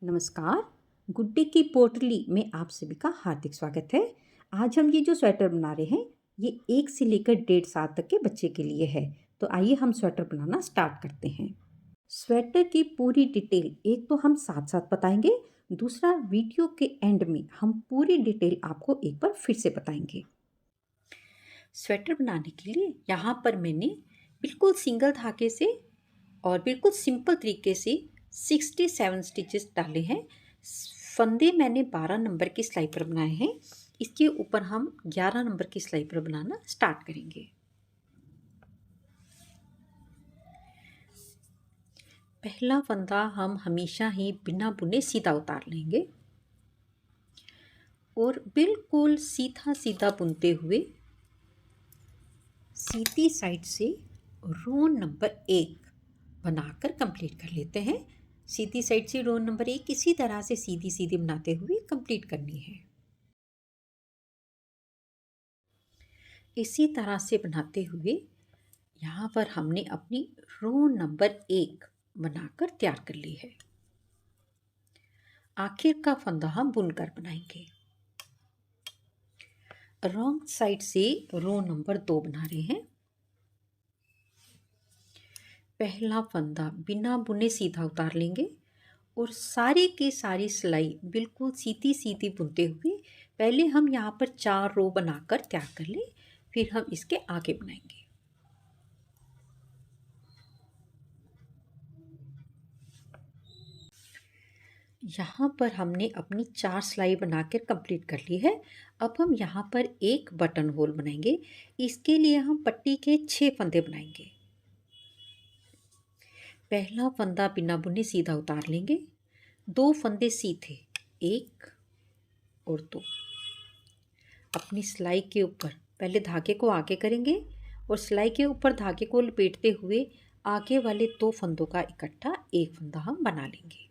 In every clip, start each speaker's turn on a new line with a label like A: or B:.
A: नमस्कार। गुड्डे की पोटली में आप सभी का हार्दिक स्वागत है। आज हम ये जो स्वेटर बना रहे हैं ये 1 से लेकर 1.5 साल तक के बच्चे के लिए है। तो आइए हम स्वेटर बनाना स्टार्ट करते हैं। स्वेटर की पूरी डिटेल एक तो हम साथ साथ बताएंगे, दूसरा वीडियो के एंड में हम पूरी डिटेल आपको एक बार फिर से बताएंगे। स्वेटर बनाने के लिए यहाँ पर मैंने बिल्कुल सिंगल धागे से और बिल्कुल सिंपल तरीके से 67 स्टिचेस डाले हैं। फंदे मैंने 12 नंबर की सिलाई पर बनाए हैं। इसके ऊपर हम 11 नंबर की सिलाई पर बनाना स्टार्ट करेंगे। पहला फंदा हम हमेशा ही बिना बुने सीधा उतार लेंगे और बिल्कुल सीधा सीधा बुनते हुए सीधी साइड से रो नंबर 1 बनाकर कंप्लीट कर लेते हैं। सीधी साइड से रो नंबर 1 इसी तरह से सीधी सीधी बनाते हुए कंप्लीट करनी है। इसी तरह से बनाते हुए यहाँ पर हमने अपनी रो नंबर 1 बनाकर तैयार कर ली है। आखिर का फंदा हम बुनकर बनाएंगे। रॉन्ग साइड से रो नंबर 2 बना रहे हैं। पहला फंदा बिना बुने सीधा उतार लेंगे और सारी की सारी सिलाई बिल्कुल सीधी सीधी बुनते हुए पहले हम यहाँ पर 4 रो बनाकर तैयार कर लें, फिर हम इसके आगे बनाएंगे। यहाँ पर हमने अपनी 4 सिलाई बनाकर कंप्लीट कर ली है। अब हम यहाँ पर एक बटन होल बनाएंगे। इसके लिए हम पट्टी के 6 फंदे बनाएंगे। पहला फंदा बिना बुने सीधा उतार लेंगे, 2 फंदे सीधे, 1 और 2। अपनी सिलाई के ऊपर पहले धागे को आगे करेंगे और सिलाई के ऊपर धागे को लपेटते हुए आगे वाले 2 फंदों का इकट्ठा एक फंदा हम बना लेंगे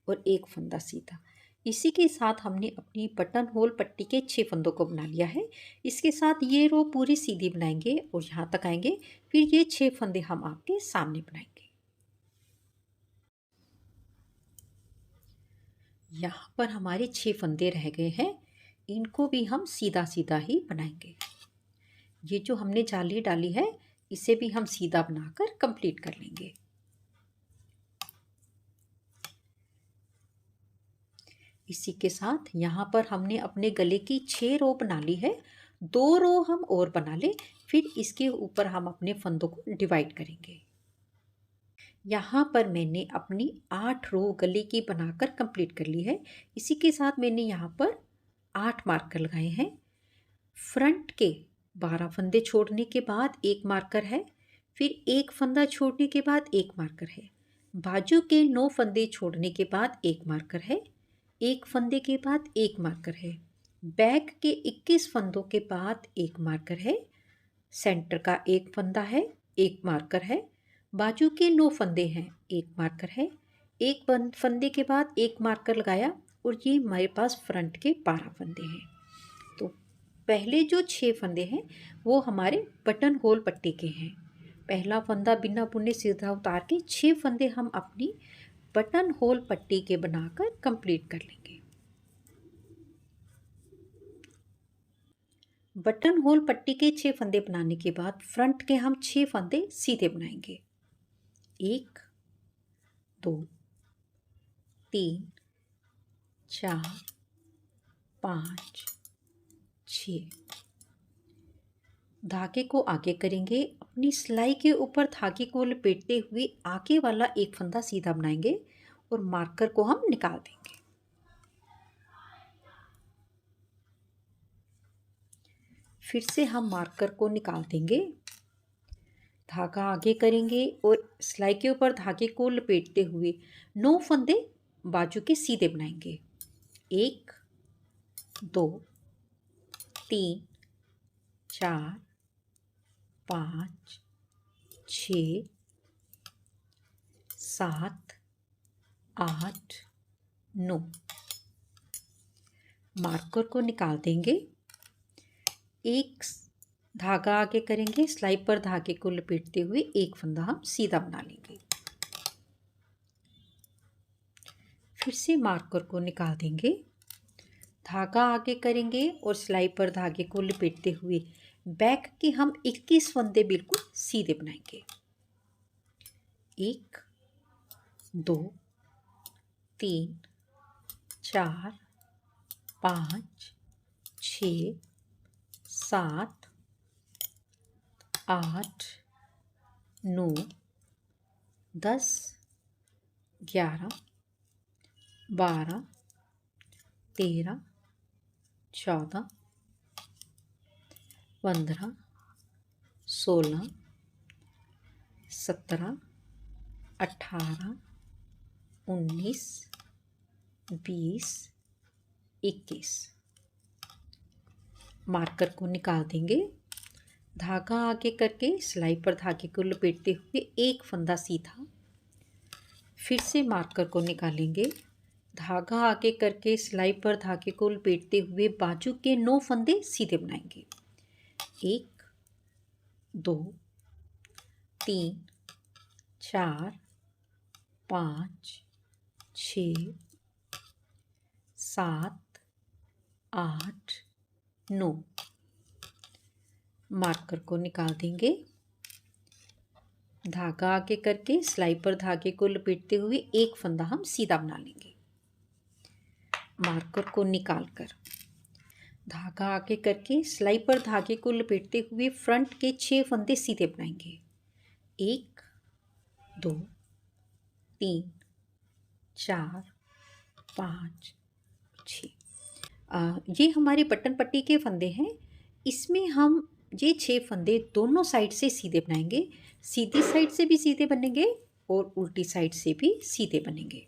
A: और एक फंदा सीधा। इसी के साथ हमने अपनी बटन होल पट्टी के 6 फंदों को बना लिया है। इसके साथ ये रो पूरी सीधी बनाएंगे और यहाँ तक आएंगे, फिर ये 6 फंदे हम आपके सामने बनाएंगे। यहाँ पर हमारे 6 फंदे रह गए हैं, इनको भी हम सीधा सीधा ही बनाएंगे। ये जो हमने जाली डाली है इसे भी हम सीधा बनाकर कंप्लीट कर लेंगे। इसी के साथ यहाँ पर हमने अपने गले की 6 रो बना ली है। 2 रो हम और बना लें, फिर इसके ऊपर हम अपने फंदों को डिवाइड करेंगे। यहाँ पर मैंने अपनी 8 रो गले की बनाकर कंप्लीट कर ली है। इसी के साथ मैंने यहाँ पर 8 मार्कर लगाए हैं। फ्रंट के 12 फंदे छोड़ने के बाद एक मार्कर है, फिर एक फंदा छोड़ने के बाद एक मार्कर है। बाजू के 9 फंदे छोड़ने के बाद एक मार्कर है, एक फंदे के बाद एक मार्कर है। बैक के 21 फंदों के बाद एक मार्कर है। सेंटर का एक फंदा है, एक मार्कर है। बाजू के 9 फंदे हैं, एक मार्कर है। एक फंदे के बाद एक मार्कर लगाया और ये हमारे पास फ्रंट के 12 फंदे हैं। तो पहले जो 6 फंदे हैं वो हमारे बटन होल पट्टी के हैं। पहला फंदा बिना बुने सीधा उतार के 6 फंदे हम अपनी बटन होल पट्टी के बनाकर कंप्लीट कर लेंगे। बटन होल पट्टी के 6 फंदे बनाने के बाद फ्रंट के हम 6 फंदे सीधे बनाएंगे। 1 2 3 4 5 6। धागे को आगे करेंगे, अपनी सिलाई के ऊपर धागे को लपेटते हुए आगे वाला एक फंदा सीधा बनाएंगे और मार्कर को हम निकाल देंगे। फिर से हम मार्कर को निकाल देंगे, धागा आगे करेंगे और सिलाई के ऊपर धागे को लपेटते हुए 9 फंदे बाजू के सीधे बनाएंगे। 1 2 3 4 5 6 7 8 9। मार्कर को निकाल देंगे, एक धागा आगे करेंगे, सिलाई पर धागे को लपेटते हुए एक फंदा हम सीधा बना लेंगे। फिर से मार्कर को निकाल देंगे, धागा आगे करेंगे और सिलाई पर धागे को लपेटते हुए बैक के हम 21 फंदे बिल्कुल सीधे बनाएंगे। 1 2 3 4 5 6 7 8 9 10 11 12 13 14 15 16 17 18 19 20 21। मार्कर को निकाल देंगे, धागा आगे करके सिलाई पर धागे को लपेटते हुए एक फंदा सीधा। फिर से मार्कर को निकालेंगे, धागा आगे करके सिलाई पर धागे को लपेटते हुए बाजू के 9 फंदे सीधे बनाएंगे। 1 2 3 4 5 6 7 8 9। मार्कर को निकाल देंगे, धागा आगे करके सिलाई पर धागे को लपेटते हुए एक फंदा हम सीधा बना लेंगे। मार्कर को निकालकर धागा आगे करके सिलाई पर धागे को लपेटते हुए फ्रंट के 6 फंदे सीधे बनाएंगे। 1 2 3 4 5 6। ये हमारे बटन पट्टी के फंदे हैं। इसमें हम ये 6 फंदे दोनों साइड से सीधे बनाएंगे। सीधी साइड से भी सीधे बनेंगे और उल्टी साइड से भी सीधे बनेंगे।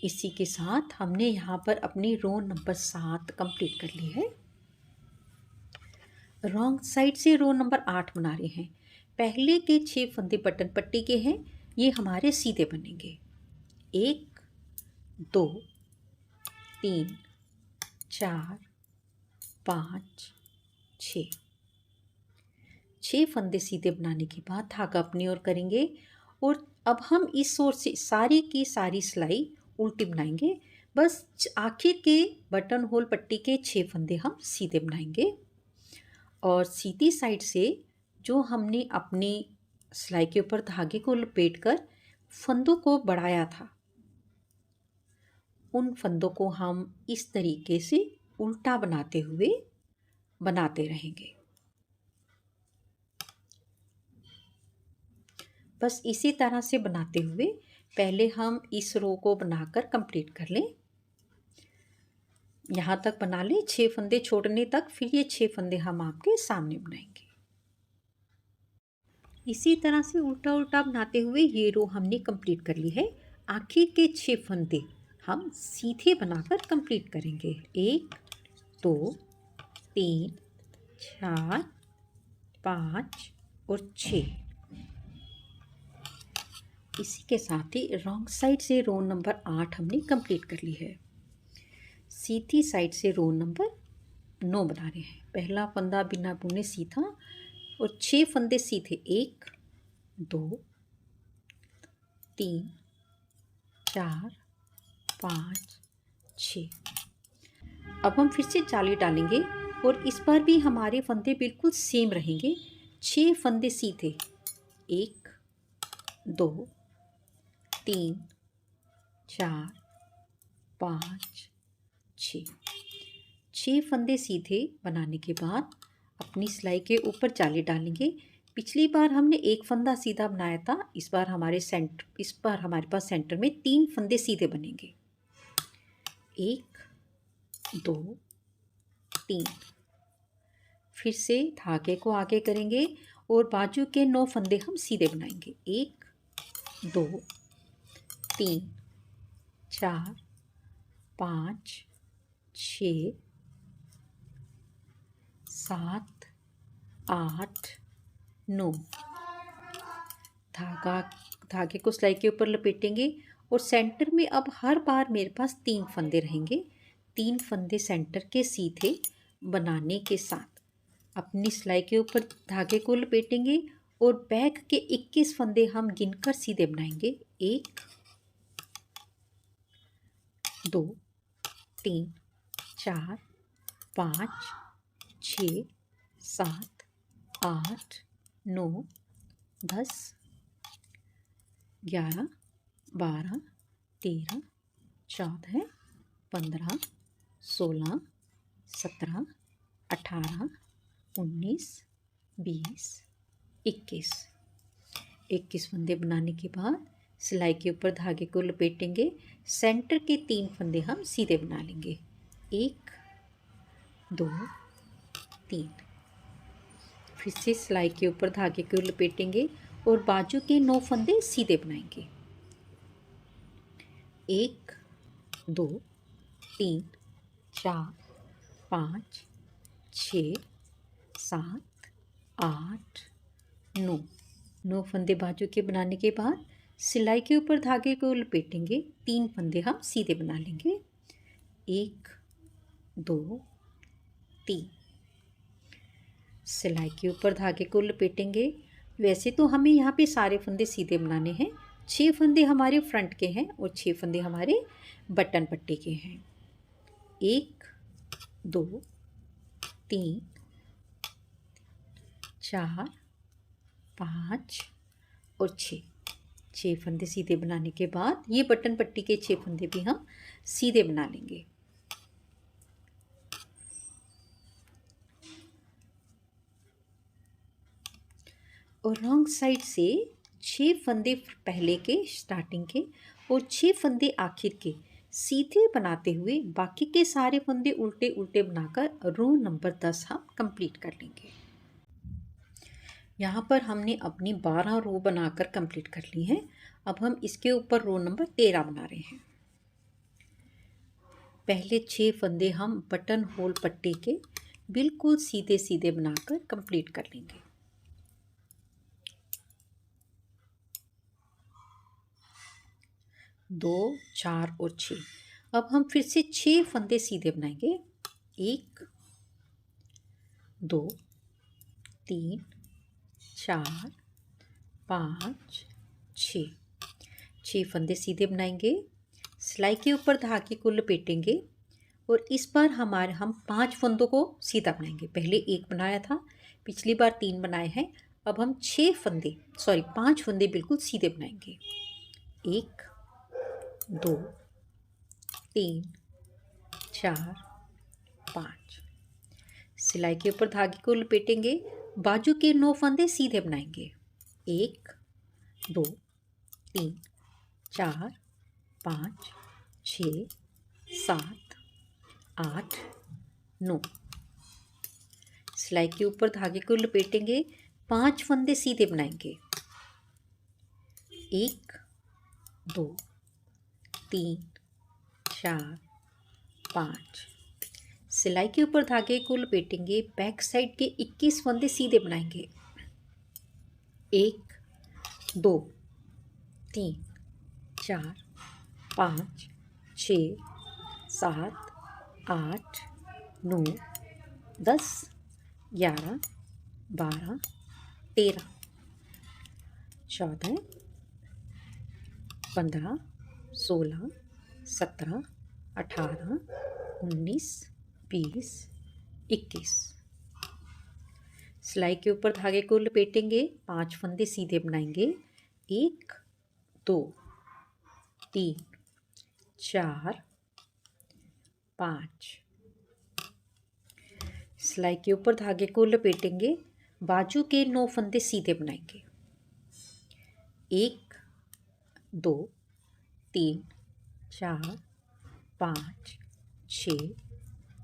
A: इसी के साथ हमने यहाँ पर अपनी रो नंबर 7 कंप्लीट कर ली है। रॉन्ग साइड से रो नंबर 8 बना रहे हैं। पहले के 6 फंदे बटन पट्टी के हैं, ये हमारे सीधे बनेंगे। 1 2 3 4 5 6 फंदे सीधे बनाने के बाद धागा अपनी ओर करेंगे और अब हम इस ओर से सारी की सारी सिलाई उल्टी बनाएंगे। बस आखिर के बटन होल पट्टी के 6 फंदे हम सीधे बनाएंगे और सीधी साइड से जो हमने अपनी सिलाई के ऊपर धागे को लपेटकर फंदों को बढ़ाया था, उन फंदों को हम इस तरीके से उल्टा बनाते हुए बनाते रहेंगे। बस इसी तरह से बनाते हुए पहले हम इस रो को बनाकर कंप्लीट कर लें। यहाँ तक बना लें 6 फंदे छोड़ने तक, फिर ये 6 फंदे हम आपके सामने बनाएंगे। इसी तरह से उल्टा उल्टा बनाते हुए ये रो हमने कंप्लीट कर ली है। आखिर के 6 फंदे हम सीधे बनाकर कंप्लीट करेंगे। 1 2 3 4 5 और 6। इसी के साथ ही रॉन्ग साइड से रो नंबर 8 हमने कंप्लीट कर ली है। सीधी साइड से रो नंबर 9 बना रहे हैं। पहला फंदा बिना बुने सीधा और 6 फंदे सीधे। 1 2 3 4 5 6। अब हम फिर से जाली डालेंगे और इस बार भी हमारे फंदे बिल्कुल सेम रहेंगे। 6 फंदे सीधे। 1 2 3 4 5 6 फंदे सीधे बनाने के बाद अपनी सिलाई के ऊपर जाली डालेंगे। पिछली बार हमने एक फंदा सीधा बनाया था, इस बार हमारे पास सेंटर में 3 फंदे सीधे बनेंगे। 1 2 3। फिर से धागे को आगे करेंगे और बाजू के 9 फंदे हम सीधे बनाएंगे। 1 2 3 4 5 6 7 8 9। धागे को सिलाई के ऊपर लपेटेंगे और सेंटर में अब हर बार मेरे पास 3 फंदे रहेंगे। 3 फंदे सेंटर के सीधे बनाने के साथ अपनी सिलाई के ऊपर धागे को लपेटेंगे और बैक के 21 फंदे हम गिनकर सीधे बनाएंगे। 1 2 3 4 5 6 7 8 9 10 11 12 13 14 15 16 17 18 19 20 21 21 फंदे बनाने के बाद सिलाई के ऊपर धागे को लपेटेंगे। सेंटर के 3 फंदे हम सीधे बना लेंगे। 1 2 3। फिर से सिलाई के ऊपर धागे को लपेटेंगे और बाजू के 9 फंदे सीधे बनाएंगे। 1 2 3 4 5 6 7 8 9। 9 फंदे बाजू के बनाने के बाद सिलाई के ऊपर धागे को लपेटेंगे। 3 फंदे हम सीधे बना लेंगे। 1 2 3। सिलाई के ऊपर धागे को लपेटेंगे। वैसे तो हमें यहाँ पे सारे फंदे सीधे बनाने हैं। 6 फंदे हमारे फ्रंट के हैं और 6 फंदे हमारे बटन पट्टी के हैं। 1 2 3 4 5 और 6 फंदे सीधे बनाने के बाद ये बटन पट्टी के 6 फंदे भी हम सीधे बना लेंगे। और रॉन्ग साइड से 6 फंदे पहले के स्टार्टिंग के और 6 फंदे आखिर के सीधे बनाते हुए बाकी के सारे फंदे उल्टे उल्टे बनाकर रो नंबर 10 हम कंप्लीट कर लेंगे। यहाँ पर हमने अपनी 12 रो बनाकर कंप्लीट कर ली है। अब हम इसके ऊपर रो नंबर 13 बना रहे हैं। पहले 6 फंदे हम बटन होल पट्टी के बिल्कुल सीधे सीधे बनाकर कंप्लीट कर लेंगे। दो 4 और 6। अब हम फिर से 6 फंदे सीधे बनाएंगे। 1 2 3 4 5 6 फंदे सीधे बनाएंगे। सिलाई के ऊपर धागे को लपेटेंगे और इस बार हम 5 फंदों को सीधा बनाएंगे। पहले 1 बनाया था, पिछली बार 3 बनाए हैं। अब हम 5 फंदे बिल्कुल सीधे बनाएंगे। 1 2 3 4 5। सिलाई के ऊपर धागे को लपेटेंगे। बाजू के 9 फंदे सीधे बनाएंगे। 1 2 3 4 5 6 7 8 9। सिलाई के ऊपर धागे को लपेटेंगे। 5 फंदे सीधे बनाएंगे। 1 2 3 4 5। सिलाई के ऊपर धागे को लपेटेंगे। बैक साइड के 21 फंदे सीधे बनाएंगे। 1 2 3 4 5 6 7 8 9 10 11 12 13 14 15 16 17 18 19 20 21। सिलाई के ऊपर धागे को लपेटेंगे। 5 फंदे सीधे बनाएंगे। 1 2 3 4 5। सिलाई के ऊपर धागे को लपेटेंगे। बाजू के 9 फंदे सीधे बनाएंगे। 1 2 3 4 5 6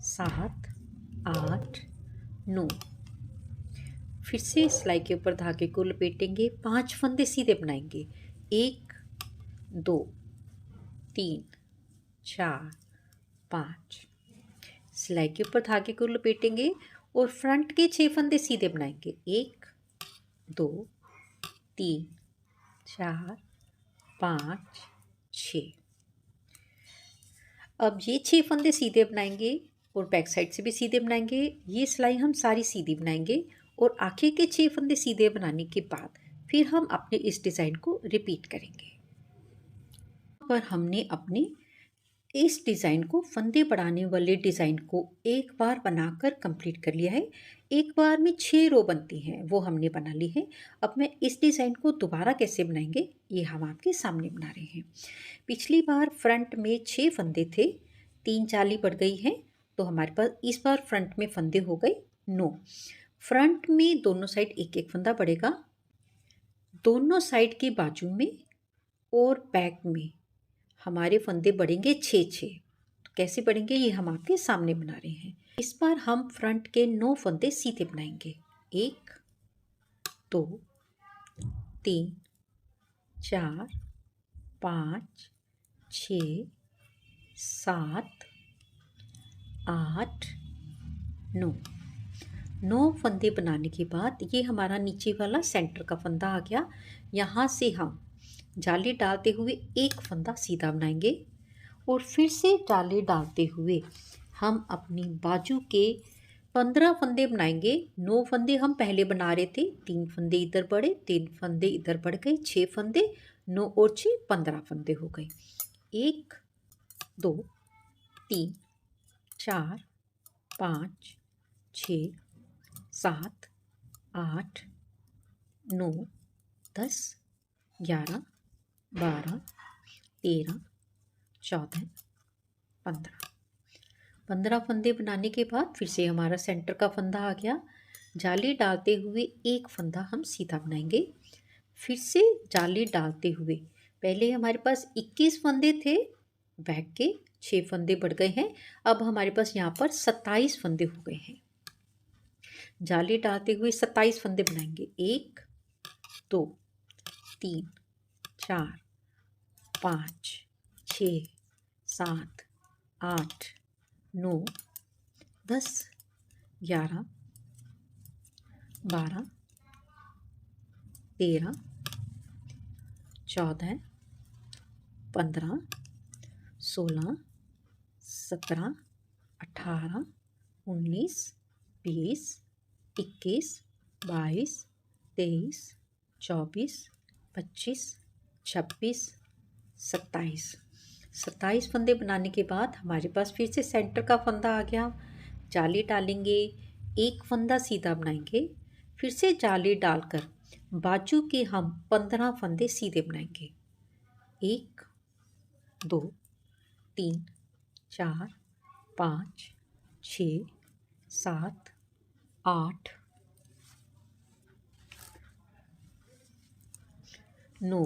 A: 7 8 9। फिर से सिलाई के ऊपर धागे को लपेटेंगे। 5 फंदे सीधे बनाएंगे। 1 2 3 4 5। सिलाई के ऊपर धागे को लपेटेंगे और फ्रंट के 6 फंदे सीधे बनाएंगे। 1 2 3 4 5 6। अब ये 6 फंदे सीधे बनाएंगे और बैक साइड से भी सीधे बनाएंगे। ये सिलाई हम सारी सीधी बनाएंगे और आखिर के 6 फंदे सीधे बनाने के बाद फिर हम अपने इस डिज़ाइन को रिपीट करेंगे। पर हमने अपने इस डिज़ाइन को फंदे बढ़ाने वाले डिज़ाइन को एक बार बनाकर कंप्लीट कर लिया है। एक बार में 6 रो बनती हैं, वो हमने बना ली है। अब मैं इस डिज़ाइन को दोबारा कैसे बनाएंगे ये हम आपके सामने बना रहे हैं। पिछली बार फ्रंट में 6 फंदे थे, 3 जाली बढ़ गई है, तो हमारे पास इस बार फ्रंट में फंदे हो गए 9। फ्रंट में दोनों साइड एक एक फंदा बढ़ेगा, दोनों साइड के बाजू में और बैक में हमारे फंदे बढ़ेंगे 6-6। तो कैसे बढ़ेंगे ये हम आपके सामने बना रहे हैं। इस बार हम फ्रंट के 9 फंदे सीधे बनाएंगे। 1 2 3 4 5 6 7 8 9। 9 फंदे बनाने के बाद ये हमारा नीचे वाला सेंटर का फंदा आ गया। यहाँ से हम जाली डालते हुए एक फंदा सीधा बनाएंगे और फिर से जाली डालते हुए हम अपनी बाजू के 15 फंदे बनाएंगे। 9 फंदे हम पहले बना रहे थे, 3 फंदे इधर बढ़े, 3 फंदे इधर बढ़ गए, 6 फंदे, 9 और 6 15 फंदे हो गए। 1 2 3 4 5 6 7 8 9 10 11 12 13 14 15। 15 फंदे बनाने के बाद फिर से हमारा सेंटर का फंदा आ गया। जाली डालते हुए एक फंदा हम सीधा बनाएंगे, फिर से जाली डालते हुए पहले हमारे पास 21 फंदे थे, बैक के 6 फंदे बढ़ गए हैं। अब हमारे पास यहाँ पर 27 फंदे हो गए हैं। जाली डालते हुए 27 फंदे बनाएंगे। 1 2 3 4 5 6 7 8 9 10 11 12 13 14 15 16 17 18 19 20 21 22 23 24 25 26 27। 27 फंदे बनाने के बाद हमारे पास फिर से सेंटर का फंदा आ गया। जाली डालेंगे, एक फंदा सीधा बनाएंगे, फिर से जाली डालकर बाजू के हम 15 फंदे सीधे बनाएंगे। 1 2 3 4 5 6 7 8 9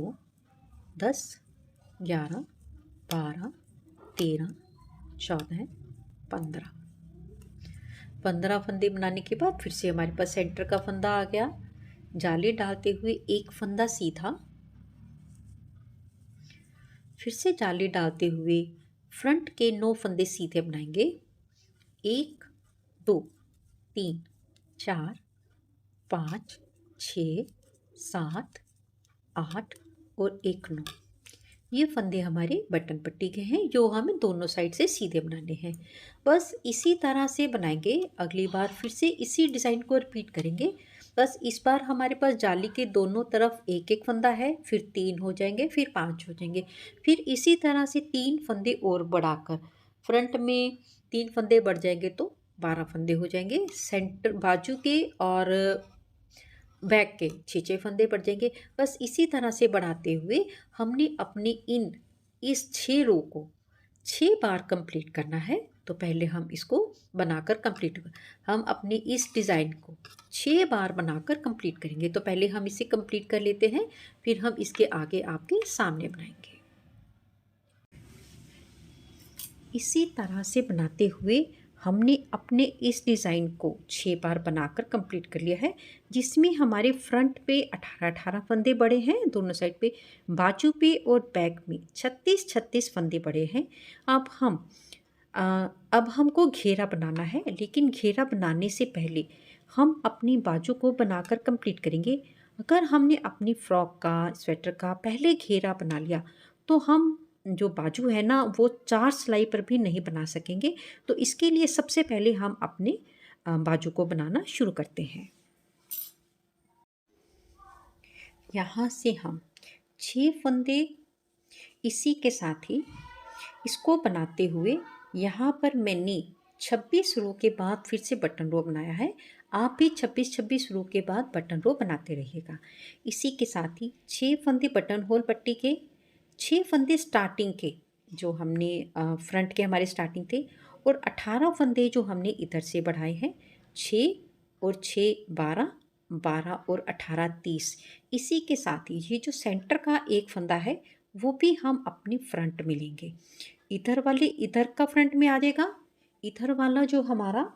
A: 10 11 12 13 14 15। 15 फंदे बनाने के बाद फिर से हमारे पास सेंटर का फंदा आ गया। जाली डालते हुए एक फंदा सीधा, फिर से जाली डालते हुए फ्रंट के 9 फंदे सीधे बनाएंगे। 1 2 3 4 5 6 7 8 और 1 9। ये फंदे हमारे बटन पट्टी के हैं, जो हमें दोनों साइड से सीधे बनाने हैं। बस इसी तरह से बनाएंगे। अगली बार फिर से इसी डिज़ाइन को रिपीट करेंगे। बस इस बार हमारे पास जाली के दोनों तरफ एक एक फंदा है, फिर 3 हो जाएंगे, फिर 5 हो जाएंगे, फिर इसी तरह से 3 फंदे और बढ़ाकर फ्रंट में 3 फंदे बढ़ जाएंगे तो 12 फंदे हो जाएंगे। सेंटर बाजू के और बैक के 6-6 फंदे बढ़ जाएंगे। बस इसी तरह से बढ़ाते हुए हमने अपनी इस 6 रो को 6 बार कंप्लीट करना है। तो पहले हम इसको बनाकर कंप्लीट हम अपनी इस डिज़ाइन को 6 बार बनाकर कंप्लीट करेंगे। तो पहले हम इसे कंप्लीट कर लेते हैं, फिर हम इसके आगे आपके सामने बनाएंगे। इसी तरह से बनाते हुए हमने अपने इस डिज़ाइन को 6 बार बनाकर कंप्लीट कर लिया है, जिसमें हमारे फ्रंट पे 18-18 फंदे बड़े हैं, दोनों साइड पे, बाजू पे और बैक में 36-36 फंदे बड़े हैं। अब हमको घेरा बनाना है, लेकिन घेरा बनाने से पहले हम अपनी बाजू को बनाकर कंप्लीट करेंगे। अगर हमने अपनी फ्रॉक का, स्वेटर का पहले घेरा बना लिया तो हम जो बाजू है ना वो 4 सिलाई पर भी नहीं बना सकेंगे। तो इसके लिए सबसे पहले हम अपने बाजू को बनाना शुरू करते हैं। यहाँ से हम 6 फंदे इसी के साथ ही इसको बनाते हुए यहाँ पर मैंने 26 रो के बाद फिर से बटन रो बनाया है। आप भी 26 रो के बाद बटन रो बनाते रहिएगा। इसी के साथ ही 6 फंदे बटन होल पट्टी के, 6 फंदे स्टार्टिंग के जो हमने फ्रंट के हमारे स्टार्टिंग थे, और 18 फंदे जो हमने इधर से बढ़ाए हैं। 6 और 6 12, 12 और 18 30। इसी के साथ ही ये जो सेंटर का एक फंदा है वो भी हम अपनी फ्रंट में लेंगे। इधर वाले इधर का फ्रंट में आ जाएगा, इधर वाला जो हमारा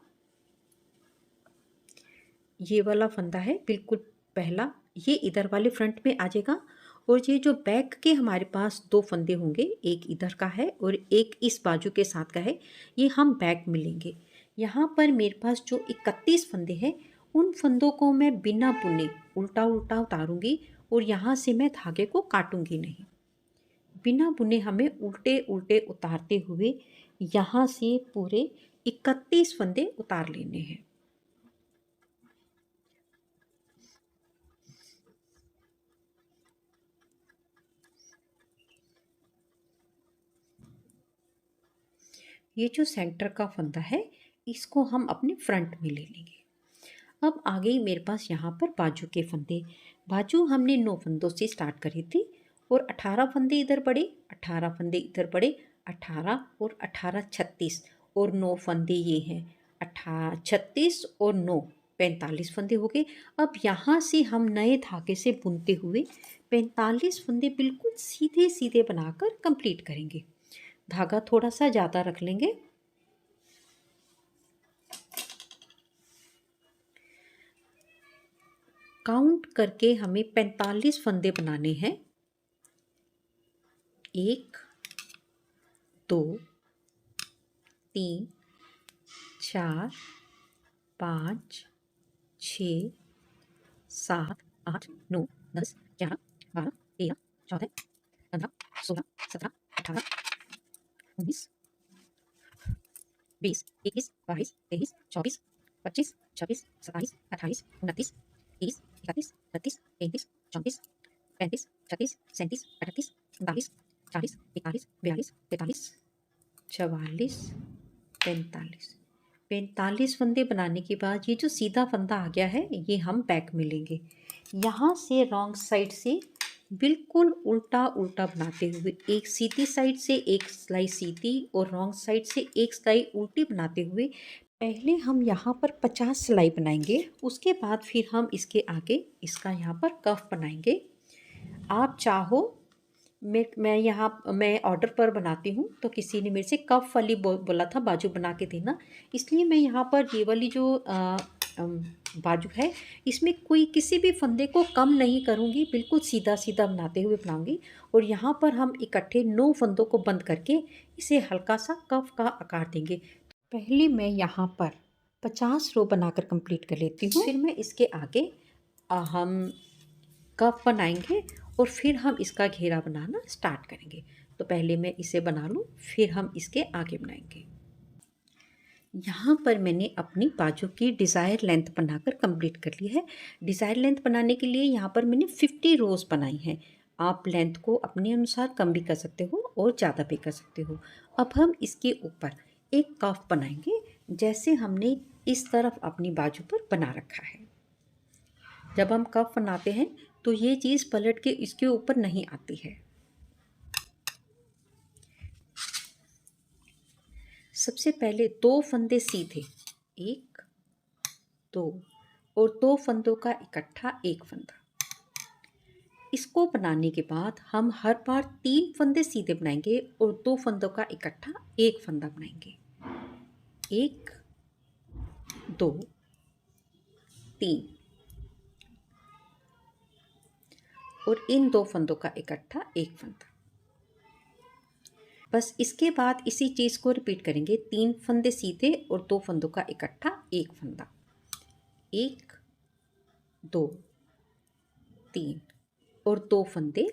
A: ये वाला फंदा है बिल्कुल पहला, ये इधर वाले फ्रंट में आ जाएगा। और ये जो बैक के हमारे पास 2 फंदे होंगे, एक इधर का है और एक इस बाजू के साथ का है, ये हम बैक में लेंगे। यहाँ पर मेरे पास जो 31 फंदे हैं उन फंदों को मैं बिना बुने उल्टा उल्टा उतारूंगी और यहाँ से मैं धागे को काटूंगी नहीं। बिना बुने हमें उल्टे उल्टे उतारते हुए यहाँ से पूरे 31 फंदे उतार लेने हैं। ये जो सेंटर का फंदा है इसको हम अपने फ्रंट में ले लेंगे। अब आ गई मेरे पास यहाँ पर बाजू के फंदे। बाजू हमने 9 फंदों से स्टार्ट करी थी और 18 फंदे इधर पड़े, 18 फंदे इधर पड़े, 18 और 18 36 और 9 फंदे ये हैं, 18 36 और 9 45 फंदे हो गए। अब यहाँ से हम नए धागे से बुनते हुए 45 फंदे बिल्कुल सीधे सीधे बनाकर कंप्लीट करेंगे। धागा थोड़ा सा ज़्यादा रख लेंगे। काउंट करके हमें 45 फंदे बनाने हैं। 1 2 3 4 5 6 7 8 9 10 11 12 13 14 15 16 17 18 19 20 21 22 23 24 25 26 27 28 29 30 31 32 33 34 35 36 37 38 39 40 41 42 43 44 45 45 फंदे बनाने के बाद ये जो सीधा फंदा आ गया है ये हम बैक में लेंगे। यहाँ से रॉन्ग साइड से बिल्कुल उल्टा उल्टा बनाते हुए एक सीधी साइड से एक सिलाई सीधी और रॉन्ग साइड से एक सिलाई उल्टी बनाते हुए पहले हम यहाँ पर 50 सिलाई बनाएंगे। उसके बाद फिर हम इसके आगे इसका यहाँ पर कफ बनाएंगे। आप चाहो मैं यहाँ मैं ऑर्डर पर बनाती हूँ तो किसी ने मेरे से कफ वाली बोला था बाजू बना के देना, इसलिए मैं यहाँ पर ये वाली जो बाजू है इसमें कोई किसी भी फंदे को कम नहीं करूँगी, बिल्कुल सीधा सीधा बनाते हुए बनाऊँगी। और यहाँ पर हम इकट्ठे 9 फंदों को बंद करके इसे हल्का सा कफ का आकार देंगे। पहले मैं यहाँ पर 50 रो बनाकर कंप्लीट कर लेती हूँ, फिर मैं इसके आगे हम कफ बनाएंगे और फिर हम इसका घेरा बनाना स्टार्ट करेंगे। तो पहले मैं इसे बना लूँ फिर हम इसके आगे बनाएंगे। यहाँ पर मैंने अपनी बाजू की डिज़ायर लेंथ बनाकर कंप्लीट कर ली है। डिज़ायर लेंथ बनाने के लिए यहाँ पर मैंने 50 रोज़ बनाई हैं। आप लेंथ को अपने अनुसार कम भी कर सकते हो और ज़्यादा भी कर सकते हो। अब हम इसके ऊपर एक कफ बनाएंगे जैसे हमने इस तरफ अपनी बाजू पर बना रखा है। जब हम कफ बनाते हैं तो ये चीज़ पलट के इसके ऊपर नहीं आती है। सबसे पहले 2 फंदे सीधे, 1 2 और 2 फंदों का इकट्ठा एक फंदा। इसको बनाने के बाद हम हर बार 3 फंदे सीधे बनाएंगे और 2 फंदों का इकट्ठा एक फंदा बनाएंगे। 1 2 3 और इन 2 फंदों का इकट्ठा एक फंदा। बस इसके बाद इसी चीज़ को रिपीट करेंगे। 3 फंदे सीधे और 2 फंदों का इकट्ठा एक फंदा। 1 2 3 और 2 फंदे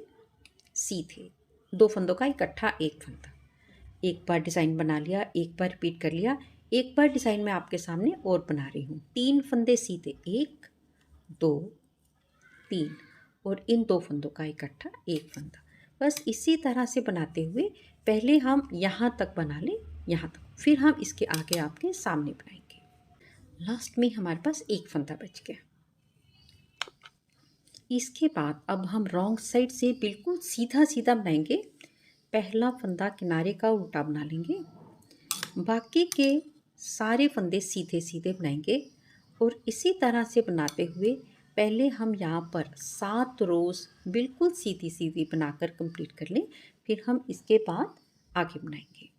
A: सीधे, 2 फंदों का इकट्ठा एक फंदा। एक बार डिज़ाइन बना लिया, एक बार रिपीट कर लिया, एक बार डिज़ाइन मैं आपके सामने और बना रही हूँ। 3 फंदे सीधे, 1 2 3 और इन 2 फंदों का इकट्ठा एक फंदा। बस इसी तरह से बनाते हुए पहले हम यहाँ तक बना लें, यहाँ तक, फिर हम इसके आगे आपके सामने बनाएंगे। लास्ट में हमारे पास एक फंदा बच गया। इसके बाद अब हम रॉन्ग साइड से बिल्कुल सीधा सीधा बनाएंगे। पहला फंदा किनारे का उल्टा बना लेंगे, बाकी के सारे फंदे सीधे सीधे बनाएंगे और इसी तरह से बनाते हुए पहले हम यहाँ पर 7 रोज़ बिल्कुल सीधी सीधी बनाकर कंप्लीट कर लें, फिर हम इसके बाद आगे बनाएंगे।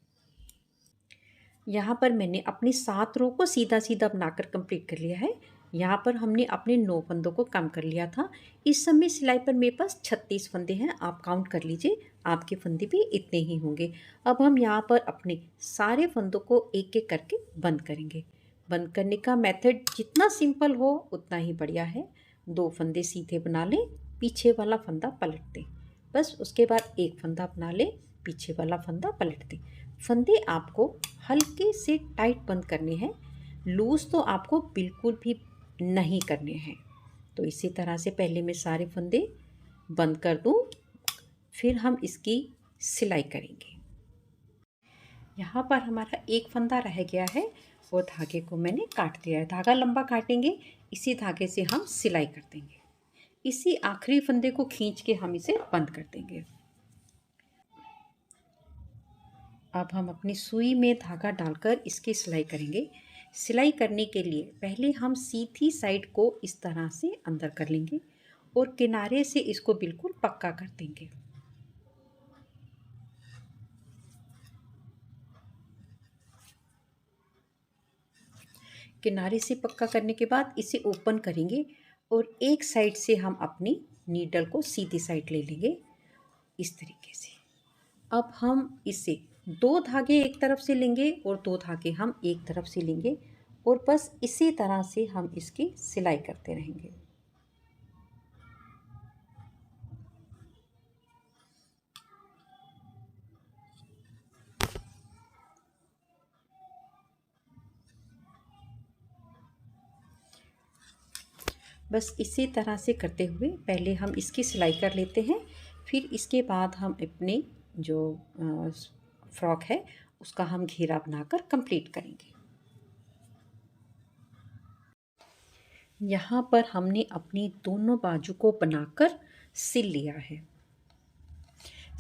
A: यहाँ पर मैंने अपनी 7 रो को सीधा सीधा बनाकर कंप्लीट कर लिया है। यहाँ पर हमने अपने 9 फंदों को कम कर लिया था। इस समय सिलाई पर मेरे पास 36 फंदे हैं, आप काउंट कर लीजिए, आपके फंदे भी इतने ही होंगे। अब हम यहाँ पर अपने सारे फंदों को एक एक करके बंद करेंगे। बंद करने का मेथड जितना सिंपल हो उतना ही बढ़िया है। 2 फंदे सीधे बना लें, पीछे वाला फंदा पलट दें, बस उसके बाद एक फंदा बना लें, पीछे वाला फंदा पलट दें। फंदे आपको हल्के से टाइट बंद करने हैं, लूज़ तो आपको बिल्कुल भी नहीं करने हैं। तो इसी तरह से पहले मैं सारे फंदे बंद कर दूं, फिर हम इसकी सिलाई करेंगे। यहाँ पर हमारा एक फंदा रह गया है और धागे को मैंने काट दिया है। धागा लंबा काटेंगे, इसी धागे से हम सिलाई कर देंगे। इसी आखिरी फंदे को खींच के हम इसे बंद कर देंगे। अब हम अपनी सुई में धागा डालकर इसकी सिलाई करेंगे। सिलाई करने के लिए पहले हम सीधी साइड को इस तरह से अंदर कर लेंगे और किनारे से इसको बिल्कुल पक्का कर देंगे। किनारे से पक्का करने के बाद इसे ओपन करेंगे और एक साइड से हम अपनी नीडल को सीधी साइड ले लेंगे इस तरीके से। अब हम इसे 2 धागे एक तरफ से लेंगे और 2 धागे हम एक तरफ से लेंगे और बस इसी तरह से हम इसकी सिलाई करते रहेंगे। बस इसी तरह से करते हुए पहले हम इसकी सिलाई कर लेते हैं, फिर इसके बाद हम अपने जो फ्रॉक है उसका हम घेरा बनाकर कंप्लीट करेंगे। यहाँ पर हमने अपनी दोनों बाजू को बनाकर सिल लिया है।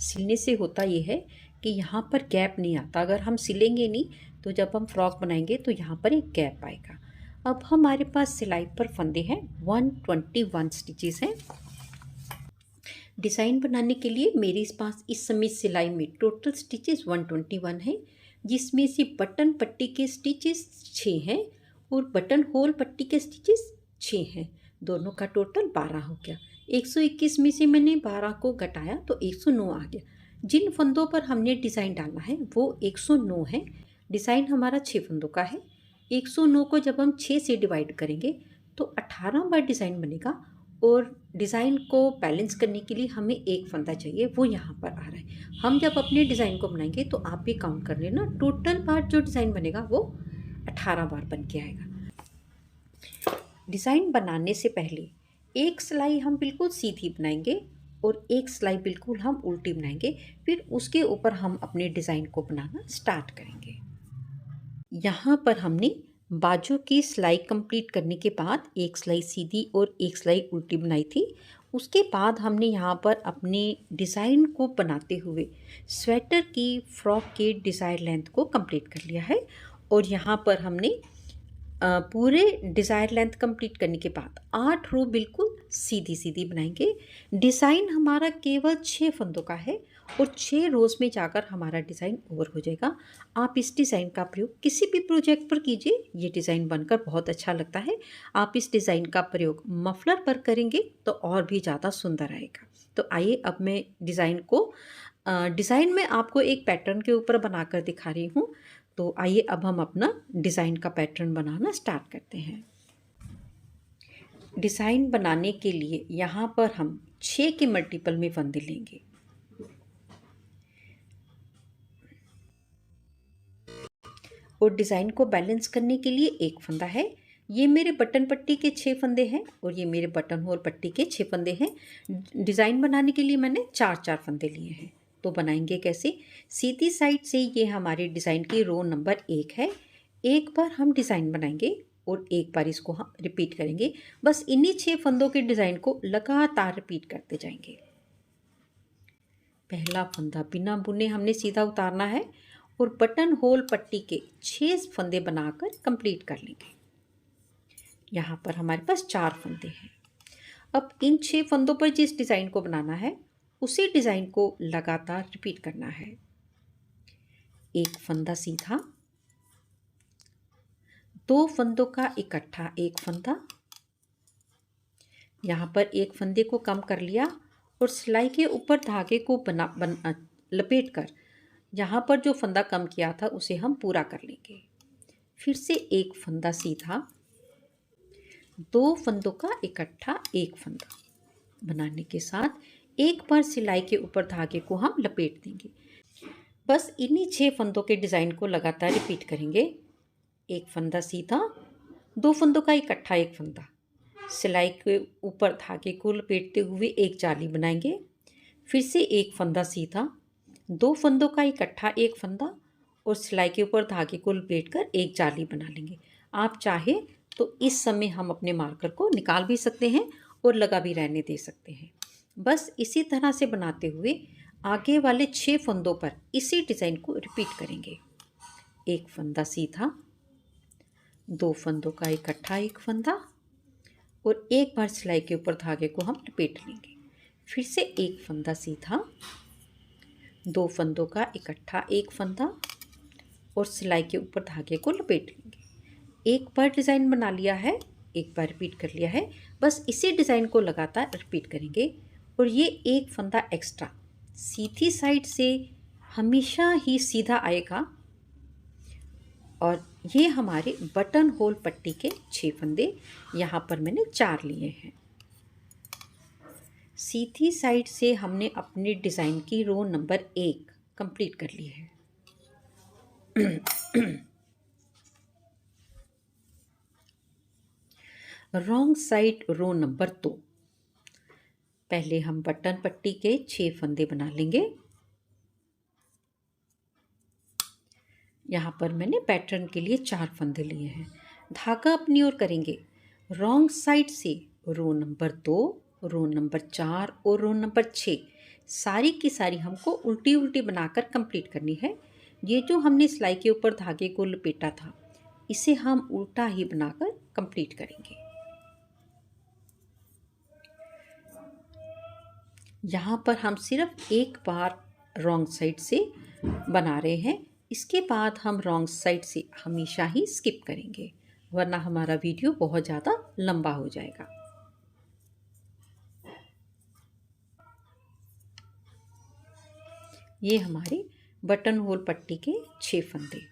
A: सिलने से होता ये है कि यहाँ पर गैप नहीं आता। अगर हम सिलेंगे नहीं तो जब हम फ्रॉक बनाएंगे तो यहाँ पर एक गैप आएगा। अब हमारे पास सिलाई पर फंदे हैं 121 स्टिचेस हैं। डिज़ाइन बनाने के लिए मेरे पास इस समय सिलाई में टोटल स्टिचेस 121 है, जिसमें से बटन पट्टी के स्टिचेस 6 हैं और बटन होल पट्टी के स्टिचेस 6 हैं। दोनों का टोटल 12 हो गया। 121 में से मैंने 12 को घटाया तो 109 आ गया। जिन फंदों पर हमने डिज़ाइन डाला है वो 109 है। डिज़ाइन हमारा 6 फंदों का है। 109 को जब हम 6 से डिवाइड करेंगे तो 18 बार डिज़ाइन बनेगा और डिज़ाइन को बैलेंस करने के लिए हमें एक फंदा चाहिए, वो यहाँ पर आ रहा है। हम जब अपने डिज़ाइन को बनाएंगे तो आप भी काउंट कर लेना, टोटल बार जो डिज़ाइन बनेगा वो 18 बार बन के आएगा। डिज़ाइन बनाने से पहले एक सिलाई हम बिल्कुल सीधी बनाएंगे और एक सिलाई बिल्कुल हम उल्टी बनाएंगे, फिर उसके ऊपर हम अपने डिज़ाइन को बनाना स्टार्ट करेंगे। यहाँ पर हमने बाजू की सिलाई कंप्लीट करने के बाद एक सिलाई सीधी और एक सिलाई उल्टी बनाई थी। उसके बाद हमने यहाँ पर अपने डिज़ाइन को बनाते हुए स्वेटर की फ्रॉक के डिज़ायर लेंथ को कंप्लीट कर लिया है और यहाँ पर हमने पूरे डिज़ायर लेंथ कंप्लीट करने के बाद 8 रो बिल्कुल सीधी सीधी बनाएंगे। डिज़ाइन हमारा केवल 6 फंदों का है और 6 रोज़ में जाकर हमारा डिज़ाइन ओवर हो जाएगा। आप इस डिज़ाइन का प्रयोग किसी भी प्रोजेक्ट पर कीजिए, ये डिज़ाइन बनकर बहुत अच्छा लगता है। आप इस डिज़ाइन का प्रयोग मफलर पर करेंगे तो और भी ज़्यादा सुंदर आएगा। तो आइए अब मैं डिज़ाइन में आपको एक पैटर्न के ऊपर बनाकर दिखा रही हूँ। तो आइए अब हम अपना डिज़ाइन का पैटर्न बनाना स्टार्ट करते हैं। डिज़ाइन बनाने के लिए यहाँ पर हम 6 के मल्टीपल में फंदे लेंगे। और डिज़ाइन को बैलेंस करने के लिए एक फंदा है। ये मेरे बटन पट्टी के 6 फंदे हैं और ये मेरे बटन होल पट्टी के 6 फंदे हैं। डिज़ाइन बनाने के लिए मैंने 4-4 फंदे लिए हैं। तो बनाएंगे कैसे? सीधी साइड से ये हमारे डिज़ाइन की रो नंबर 1 है। एक बार हम डिज़ाइन बनाएंगे और एक बार इसको हम रिपीट करेंगे। बस इन्हीं 6 फंदों के डिज़ाइन को लगातार रिपीट करते जाएंगे। पहला फंदा बिना बुने हमने सीधा उतारना है और बटन होल पट्टी के 6 फंदे बनाकर कंप्लीट कर लेंगे। यहाँ पर हमारे पास 4 फंदे हैं। अब इन 6 फंदों पर जिस डिज़ाइन को बनाना है उसी डिज़ाइन को लगातार रिपीट करना है। एक फंदा सीधा, 2 फंदों का इकट्ठा एक फंदा। यहाँ पर एक फंदे को कम कर लिया और सिलाई के ऊपर धागे को लपेट कर यहाँ पर जो फंदा कम किया था उसे हम पूरा कर लेंगे। फिर से एक फंदा सीधा, 2 फंदों का इकट्ठा एक फंदा बनाने के साथ एक बार सिलाई के ऊपर धागे को हम लपेट देंगे। बस इन्हीं 6 फंदों के डिज़ाइन को लगातार रिपीट करेंगे। एक फंदा सीधा, 2 फंदों का इकट्ठा एक फंदा, सिलाई के ऊपर धागे को लपेटते हुए एक जाली बनाएंगे। फिर से एक फंदा सीधा, 2 फंदों का इकट्ठा एक फंदा और सिलाई के ऊपर धागे को लपेटकर एक जाली बना लेंगे। आप चाहे तो इस समय हम अपने मार्कर को निकाल भी सकते हैं और लगा भी रहने दे सकते हैं। बस इसी तरह से बनाते हुए आगे वाले 6 फंदों पर इसी डिज़ाइन को रिपीट करेंगे। एक फंदा सीधा, 2 फंदों का इकट्ठा एक फंदा और एक बार सिलाई के ऊपर धागे को हम लपेट लेंगे। फिर से एक फंदा सीधा, 2 फंदों का इकट्ठा एक फंदा और सिलाई के ऊपर धागे को लपेट लेंगे। एक बार डिज़ाइन बना लिया है, एक बार रिपीट कर लिया है। बस इसी डिज़ाइन को लगातार रिपीट करेंगे और ये एक फंदा एक्स्ट्रा सीधी साइड से हमेशा ही सीधा आएगा और ये हमारे बटन होल पट्टी के 6 फंदे, यहाँ पर मैंने 4 लिए हैं। सीधी साइड से हमने अपने डिज़ाइन की रो नंबर 1 कंप्लीट कर ली है। Wrong side row number 2। पहले हम बटन पट्टी के 6 फंदे बना लेंगे। यहाँ पर मैंने पैटर्न के लिए 4 फंदे लिए हैं। धागा अपनी ओर करेंगे। रॉन्ग साइड से रो नंबर 2, रो नंबर 4 और रो नंबर 6 सारी की सारी हमको उल्टी उल्टी बनाकर कंप्लीट करनी है। ये जो हमने सिलाई के ऊपर धागे को लपेटा था इसे हम उल्टा ही बनाकर कंप्लीट करेंगे। यहाँ पर हम सिर्फ एक बार रॉन्ग साइड से बना रहे हैं। इसके बाद हम रॉन्ग साइड से हमेशा ही स्किप करेंगे, वरना हमारा वीडियो बहुत ज़्यादा लंबा हो जाएगा। ये हमारे बटन होल पट्टी के 6 फंदे।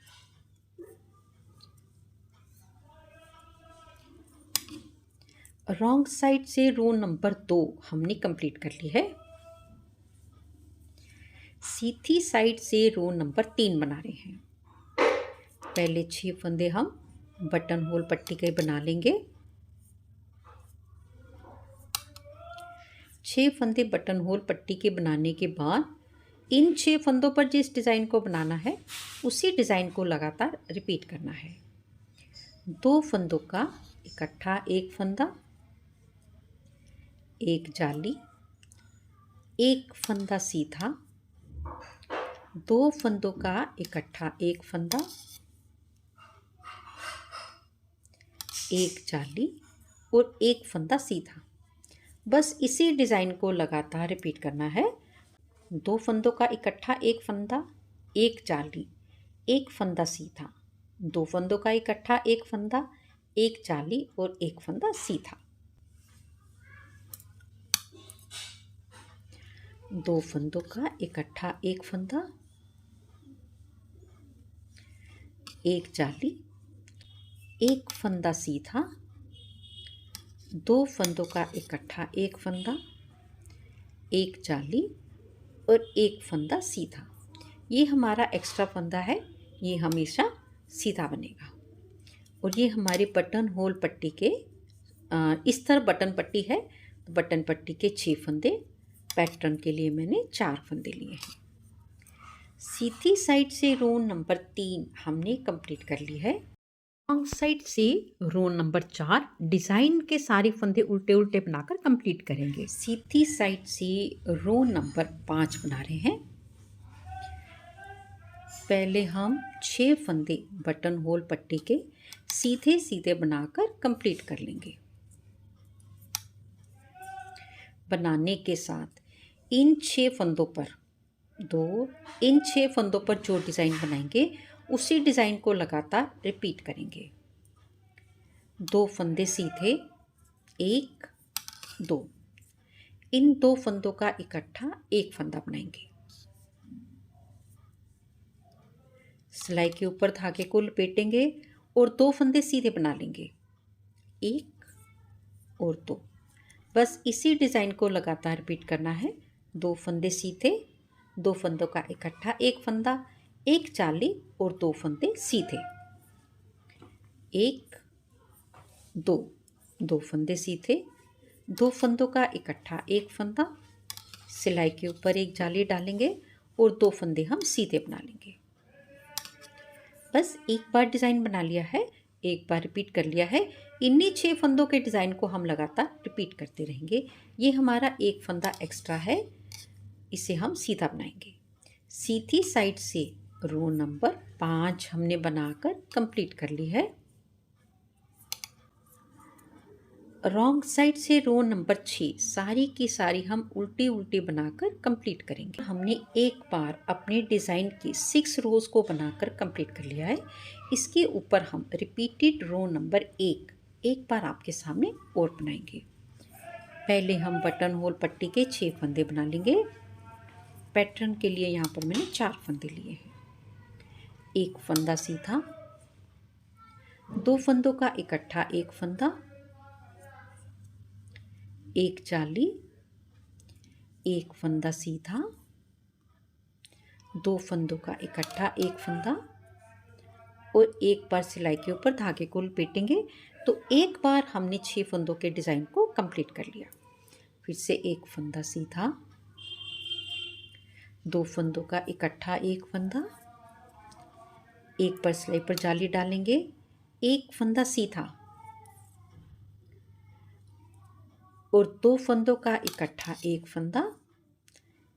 A: रॉन्ग साइड से रो नंबर 2 हमने कंप्लीट कर ली है। सीधी साइड से रो नंबर 3 बना रहे हैं। पहले 6 फंदे हम बटन होल पट्टी के बना लेंगे। 6 फंदे बटन होल पट्टी के बनाने के बाद इन 6 फंदों पर जिस डिज़ाइन को बनाना है उसी डिज़ाइन को लगातार रिपीट करना है। 2 फंदों का इकट्ठा एक फंदा, एक जाली, एक फंदा सीधा, 2 फंदों का इकट्ठा एक फंदा, एक जाली और एक फंदा सीधा। बस इसी डिज़ाइन को लगातार रिपीट करना है। 2 फंदों का इकट्ठा एक फंदा, एक जाली, एक फंदा सीधा, 2 फंदों का इकट्ठा एक फंदा, एक जाली और एक फंदा सीधा। 2 फंदों का इकट्ठा एक फंदा, एक जाली, एक फंदा सीधा, 2 फंदों का इकट्ठा एक फंदा, एक जाली और एक फंदा सीधा। ये हमारा एक्स्ट्रा फंदा है, ये हमेशा सीधा बनेगा। और ये हमारी बटन होल पट्टी के इस तरह बटन पट्टी है, तो बटन पट्टी के 6 फंदे, पैटर्न के लिए मैंने 4 फंदे लिए हैं। सीधी साइड से रो नंबर 3 हमने कंप्लीट कर ली है। रॉन्ग साइड से रो नंबर 4 डिज़ाइन के सारे फंदे उल्टे उल्टे बनाकर कंप्लीट करेंगे। सीधी साइड से रो नंबर 5 बना रहे हैं। पहले हम 6 फंदे बटन होल पट्टी के सीधे सीधे बनाकर कंप्लीट कर लेंगे। बनाने के साथ इन 6 फंदों पर इन 6 फंदों पर जो डिज़ाइन बनाएंगे उसी डिज़ाइन को लगातार रिपीट करेंगे। 2 फंदे सीधे, 1 2, इन 2 फंदों का इकट्ठा एक फंदा बनाएंगे। सिलाई के ऊपर धागे को लपेटेंगे और 2 फंदे सीधे बना लेंगे, 1 और 2। बस इसी डिज़ाइन को लगातार रिपीट करना है। 2 फंदे सीधे, 2 फंदों का इकट्ठा एक फंदा, 1 चाली और 2 फंदे सीधे, 1 2, 2 फंदे सीधे, 2 फंदों का इकट्ठा एक फंदा, सिलाई के ऊपर एक जाली डालेंगे और 2 फंदे हम सीधे बना लेंगे। बस एक बार डिज़ाइन बना लिया है, एक बार रिपीट कर लिया है। इन्हीं 6 फंदों के डिज़ाइन को हम लगातार रिपीट करते रहेंगे। ये हमारा एक फंदा एक्स्ट्रा है, इसे हम सीधा बनाएंगे। सीधी साइड से रो नंबर 5 हमने बनाकर कंप्लीट कर ली है। रॉन्ग साइड से रो नंबर 6 सारी की सारी हम उल्टी उल्टी बनाकर कंप्लीट करेंगे। हमने एक बार अपने डिज़ाइन की 6 रोज़ को बनाकर कंप्लीट कर लिया है। इसके ऊपर हम रिपीटेड रो नंबर 1 एक बार आपके सामने और बनाएंगे। पहले हम बटन होल पट्टी के 6 फंदे बना लेंगे। पैटर्न के लिए यहाँ पर मैंने 4 फंदे लिए हैं। एक फंदा सीधा, 2 फंदों का इकट्ठा एक फंदा, 1 चाली, 1 फंदा सीधा, 2 फंदों का इकट्ठा एक फंदा और एक बार सिलाई के ऊपर धागे को लपेटेंगे। तो एक बार हमने 6 फंदों के डिज़ाइन को कंप्लीट कर लिया। फिर से 1 फंदा सीधा, 2 फंदों का इकट्ठा एक फंदा, एक बार सिलाई पर जाली डालेंगे, 1 फंदा सीधा और 2 फंदों का इकट्ठा एक फंदा,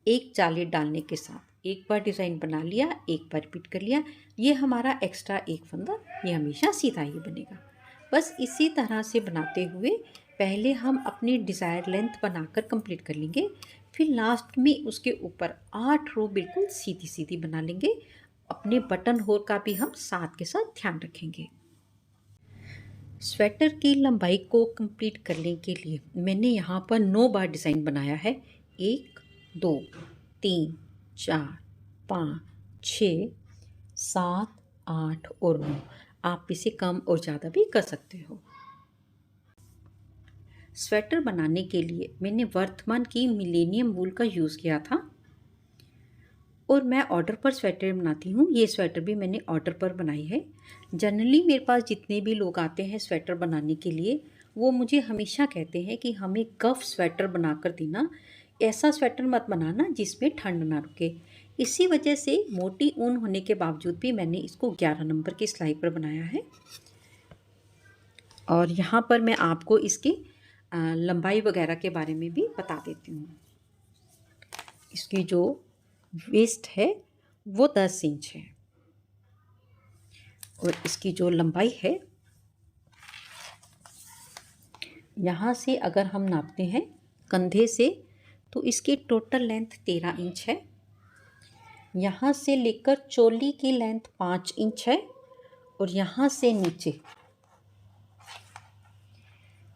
A: एक जाली डालने के साथ एक बार डिज़ाइन बना लिया, एक बार रिपीट कर लिया। ये हमारा एक्स्ट्रा एक फंदा, ये हमेशा सीधा ही बनेगा। बस इसी तरह से बनाते हुए पहले हम अपनी डिज़ायर लेंथ बनाकर कंप्लीट कर लेंगे। फिर लास्ट में उसके ऊपर 8 रो बिल्कुल सीधी सीधी बना लेंगे। अपने बटन होल का भी हम साथ के साथ ध्यान रखेंगे। स्वेटर की लंबाई को कंप्लीट करने के लिए मैंने यहाँ पर 9 बार डिज़ाइन बनाया है। 1 2 3 4 5 6 7 8 और 9। आप इसे कम और ज़्यादा भी कर सकते हो। स्वेटर बनाने के लिए मैंने वर्धमान की मिलेनियम वूल का यूज़ किया था और मैं ऑर्डर पर स्वेटर बनाती हूँ। ये स्वेटर भी मैंने ऑर्डर पर बनाई है। जनरली मेरे पास जितने भी लोग आते हैं स्वेटर बनाने के लिए, वो मुझे हमेशा कहते हैं कि हमें कफ स्वेटर बना कर देना, ऐसा स्वेटर मत बनाना जिसमें ठंड ना रुके। इसी वजह से मोटी ऊन होने के बावजूद भी मैंने इसको 11 नंबर की सिलाई पर बनाया है। और यहाँ पर मैं आपको इसकी लंबाई वगैरह के बारे में भी बता देती हूँ। इसकी जो वेस्ट है वो 10 इंच है और इसकी जो लंबाई है, यहाँ से अगर हम नापते हैं कंधे से, तो इसकी टोटल लेंथ 13 इंच है। यहाँ से लेकर चोली की लेंथ 5 इंच है और यहाँ से नीचे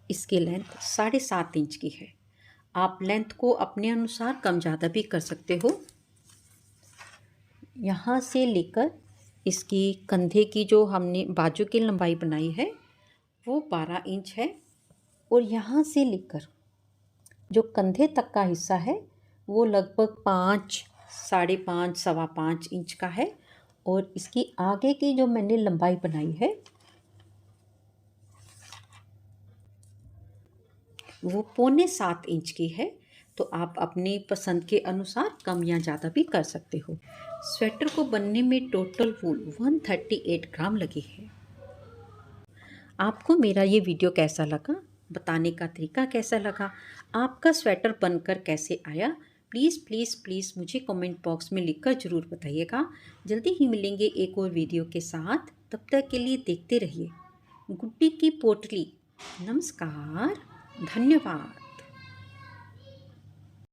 A: इसकी लेंथ 7.5 इंच की है। आप लेंथ को अपने अनुसार कम ज़्यादा भी कर सकते हो। यहाँ से लेकर इसकी कंधे की जो हमने बाजू की लंबाई बनाई है वो 12 इंच है और यहाँ से लेकर जो कंधे तक का हिस्सा है वो लगभग 5 5.5 सवा 5 इंच का है। और इसकी आगे की जो मैंने लंबाई बनाई है वो 6.25 इंच की है, तो आप अपनी पसंद के अनुसार कम या ज़्यादा भी कर सकते हो। स्वेटर को बनने में टोटल वूल 138 ग्राम लगी है। आपको मेरा ये वीडियो कैसा लगा? बताने का तरीका कैसा लगा? आपका स्वेटर बनकर कैसे आया? प्लीज़ प्लीज़ प्लीज़ मुझे कमेंट बॉक्स में लिखकर ज़रूर बताइएगा। जल्दी ही मिलेंगे एक और वीडियो के साथ। तब तक के लिए देखते रहिए गुड्डी की पोटली। नमस्कार, धन्यवाद।